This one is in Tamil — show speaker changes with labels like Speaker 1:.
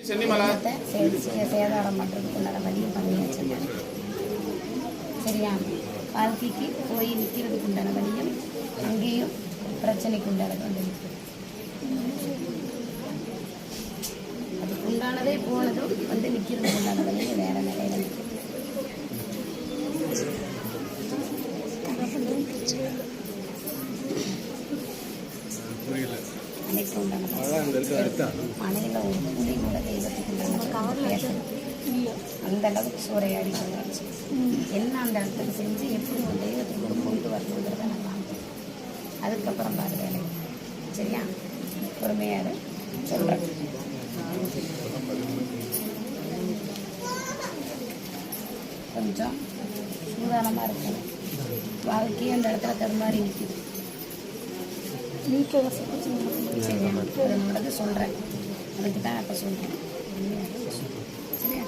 Speaker 1: சேதாரம் பண்ணுறதுக்கு உண்டான வழியை பண்ணி வச்சுருக்கேன். சரியா? வாழ்க்கைக்கு போய் நிற்கிறதுக்கு உண்டான வழியும் அங்கேயும் பிரச்சனைக்கு உண்டானது வந்து அதுக்கு உண்டானதே போனதும் வந்து நிற்கிறதுக்கு உண்டான வழியை வேற நிலையில நிற்கிறது. அனைத்து உண்டான மனையில் ஒரு புலி கூட தெய்வத்துக்கு உண்டான பேசணும். அந்த அளவுக்கு சூறையாடி கொண்டாச்சு. என்ன அந்த இடத்துல செஞ்சு எப்படி ஒரு தெய்வத்துக்கு கூட கொண்டு வரணுங்கிறத நான் காமிப்பேன். அதுக்கப்புறம் பாரு வேலை. சரியா? பொறுமையாக சொல்கிறேன். கொஞ்சம் சூதானமாக இருக்கணும். வாழ்க்கையே அந்த இடத்துல தடுமாறி நிற்கிது. சரியா? அதனோடது சொல்கிறேன். அதுக்கு தான் இப்போ சொல்கிறேன். சரியா?